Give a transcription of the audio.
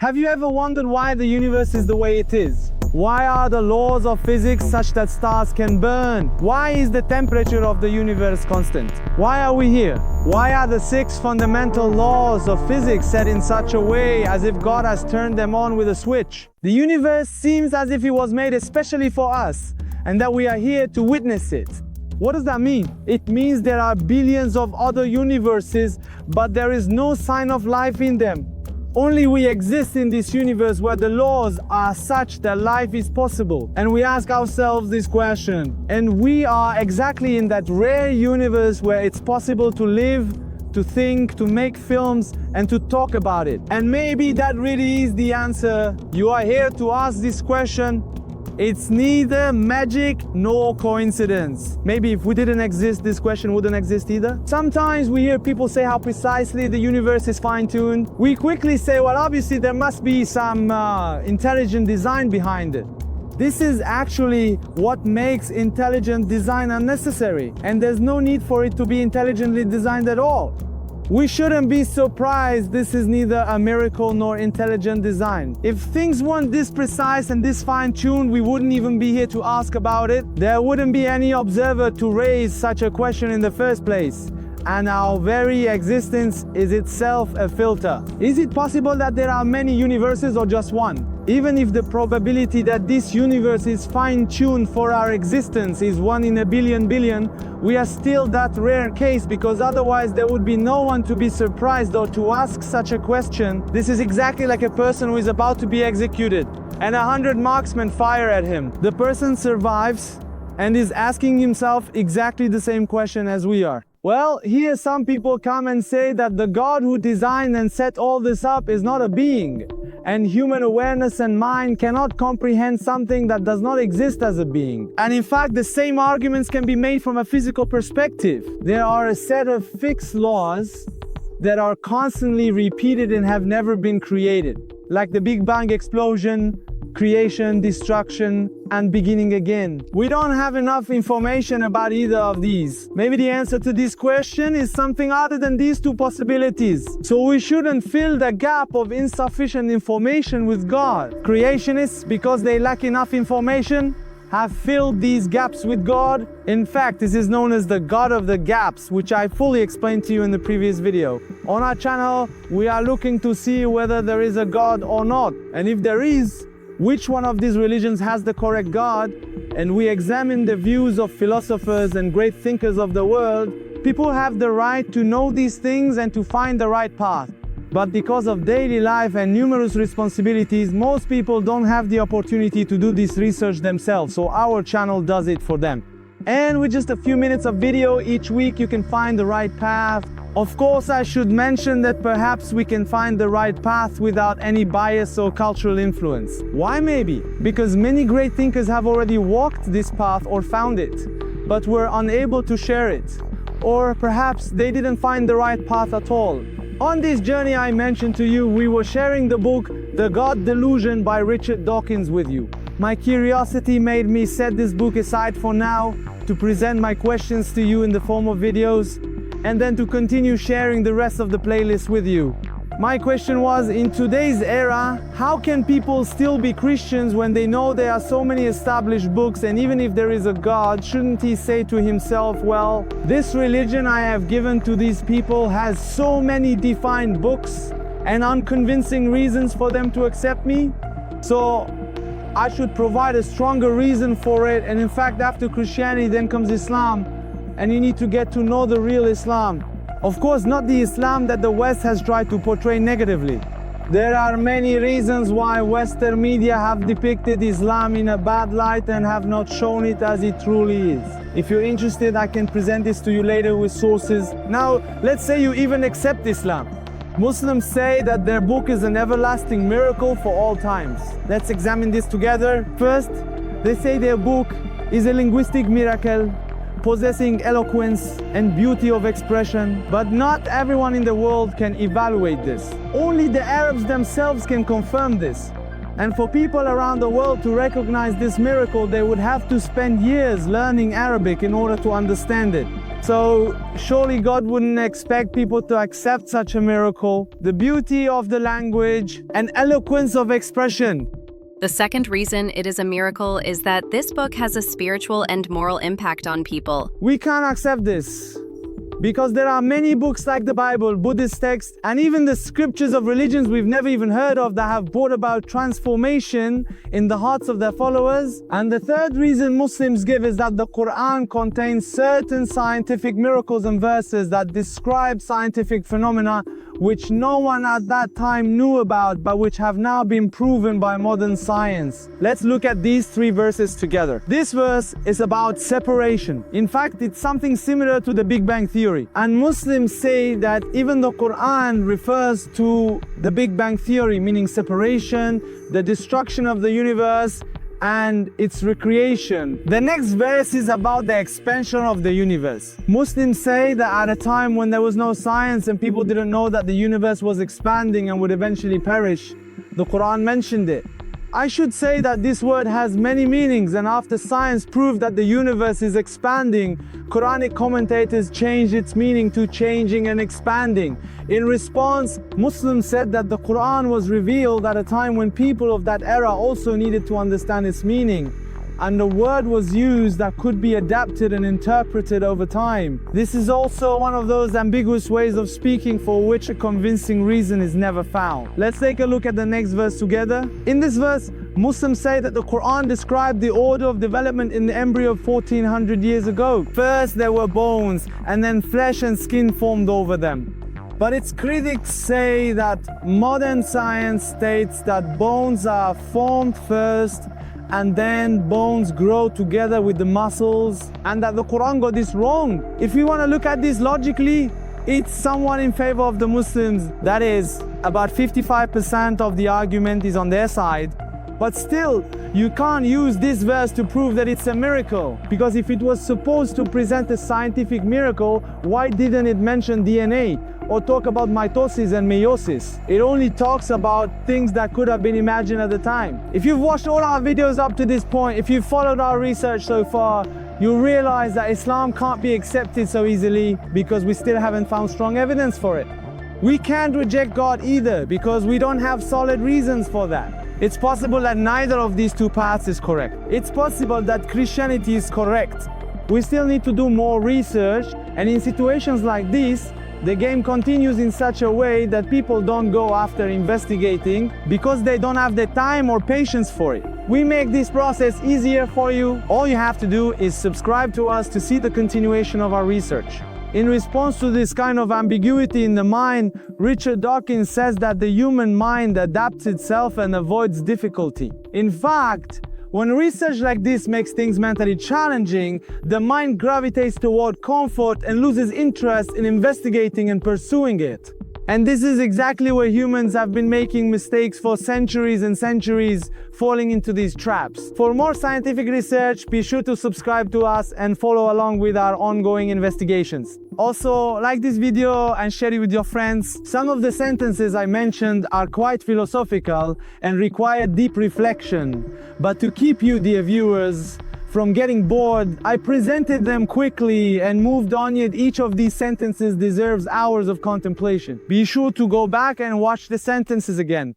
Have you ever wondered why the universe is the way it is? Why are the laws of physics such that stars can burn? Why is the temperature of the universe constant? Why are we here? Why are the 6 fundamental laws of physics set in such a way as if God has turned them on with a switch? The universe seems as if it was made especially for us, and that we are here to witness it. What does that mean? It means there are billions of other universes, but there is no sign of life in them. Only we exist in this universe where the laws are such that life is possible. And we ask ourselves this question. And we are exactly in that rare universe where it's possible to live, to think, to make films, and to talk about it. And maybe that really is the answer. You are here to ask this question. It's neither magic nor coincidence. Maybe if we didn't exist, this question wouldn't exist either. Sometimes we hear people say how precisely the universe is fine-tuned. We quickly say, well, obviously there must be some intelligent design behind it. This is actually what makes intelligent design unnecessary, and there's no need for it to be intelligently designed at all. We shouldn't be surprised this is neither a miracle nor intelligent design. If things weren't this precise and this fine-tuned, we wouldn't even be here to ask about it. There wouldn't be any observer to raise such a question in the first place. And our very existence is itself a filter. Is it possible that there are many universes or just one? Even if the probability that this universe is fine-tuned for our existence is 1 in a billion, we are still that rare case, because otherwise there would be no one to be surprised or to ask such a question. This is exactly like a person who is about to be executed and 100 marksmen fire at him. The person survives and is asking himself exactly the same question as we are. Well, here some people come and say that the God who designed and set all this up is not a being, and human awareness and mind cannot comprehend something that does not exist as a being. And in fact, the same arguments can be made from a physical perspective. There are a set of fixed laws that are constantly repeated and have never been created, like the Big Bang explosion, creation, destruction, and beginning again. We don't have enough information about either of these. Maybe the answer to this question is something other than these two possibilities. So we shouldn't fill the gap of insufficient information with God. Creationists, because they lack enough information, have filled these gaps with God. In fact, this is known as the God of the gaps, which I fully explained to you in the previous video. On our channel, we are looking to see whether there is a God or not. And if there is, which one of these religions has the correct God, and we examine the views of philosophers and great thinkers of the world. People have the right to know these things and to find the right path. But because of daily life and numerous responsibilities, most people don't have the opportunity to do this research themselves, so our channel does it for them. And with just a few minutes of video each week, you can find the right path. Of course, I should mention that perhaps we can find the right path without any bias or cultural influence. Why maybe? Because many great thinkers have already walked this path or found it, but were unable to share it. Or perhaps they didn't find the right path at all. On this journey I mentioned to you, we were sharing the book The God Delusion by Richard Dawkins with you. My curiosity made me set this book aside for now to present my questions to you in the form of videos, and then to continue sharing the rest of the playlist with you. My question was, in today's era, how can people still be Christians when they know there are so many established books, and even if there is a God, shouldn't he say to himself, well, this religion I have given to these people has so many defined books and unconvincing reasons for them to accept me? So I should provide a stronger reason for it, and in fact after Christianity then comes Islam, and you need to get to know the real Islam. Of course, not the Islam that the West has tried to portray negatively. There are many reasons why Western media have depicted Islam in a bad light and have not shown it as it truly is. If you're interested, I can present this to you later with sources. Now, let's say you even accept Islam. Muslims say that their book is an everlasting miracle for all times. Let's examine this together. First, they say their book is a linguistic miracle, possessing eloquence and beauty of expression, but not everyone in the world can evaluate this. Only the Arabs themselves can confirm this. And for people around the world to recognize this miracle, they would have to spend years learning Arabic in order to understand it. So surely God wouldn't expect people to accept such a miracle. The beauty of the language and eloquence of expression. The second reason it is a miracle is that this book has a spiritual and moral impact on people. We can't accept this, because there are many books like the Bible, Buddhist texts, and even the scriptures of religions we've never even heard of that have brought about transformation in the hearts of their followers. And the third reason Muslims give is that the Quran contains certain scientific miracles and verses that describe scientific phenomena which no one at that time knew about, but which have now been proven by modern science. Let's look at these three verses together. This verse is about separation. In fact, it's something similar to the Big Bang Theory. And Muslims say that even the Quran refers to the Big Bang Theory, meaning separation, the destruction of the universe, and its recreation. The next verse is about the expansion of the universe. Muslims say that at a time when there was no science and people didn't know that the universe was expanding and would eventually perish, the Quran mentioned it. I should say that this word has many meanings, and after science proved that the universe is expanding, Quranic commentators changed its meaning to changing and expanding. In response, Muslims said that the Quran was revealed at a time when people of that era also needed to understand its meaning, and the word was used that could be adapted and interpreted over time. This is also one of those ambiguous ways of speaking for which a convincing reason is never found. Let's take a look at the next verse together. In this verse, Muslims say that the Quran described the order of development in the embryo 1400 years ago. First there were bones, and then flesh and skin formed over them. But its critics say that modern science states that bones are formed first, and then bones grow together with the muscles, and that the Quran got this wrong. If we want to look at this logically, it's somewhat in favor of the Muslims. That is, about 55% of the argument is on their side. But still, you can't use this verse to prove that it's a miracle, because if it was supposed to present a scientific miracle, why didn't it mention DNA or talk about mitosis and meiosis? It only talks about things that could have been imagined at the time. If you've watched all our videos up to this point, if you've followed our research so far, you'll realize that Islam can't be accepted so easily because we still haven't found strong evidence for it. We can't reject God either because we don't have solid reasons for that. It's possible that neither of these two paths is correct. It's possible that Christianity is correct. We still need to do more research, and in situations like this, the game continues in such a way that people don't go after investigating because they don't have the time or patience for it. We make this process easier for you. All you have to do is subscribe to us to see the continuation of our research. In response to this kind of ambiguity in the mind, Richard Dawkins says that the human mind adapts itself and avoids difficulty. In fact, when research like this makes things mentally challenging, the mind gravitates toward comfort and loses interest in investigating and pursuing it. And this is exactly where humans have been making mistakes for centuries and centuries, falling into these traps. For more scientific research, be sure to subscribe to us and follow along with our ongoing investigations. Also, like this video and share it with your friends. Some of the sentences I mentioned are quite philosophical and require deep reflection. But to keep you, dear viewers, from getting bored, I presented them quickly and moved on, yet each of these sentences deserves hours of contemplation. Be sure to go back and watch the sentences again.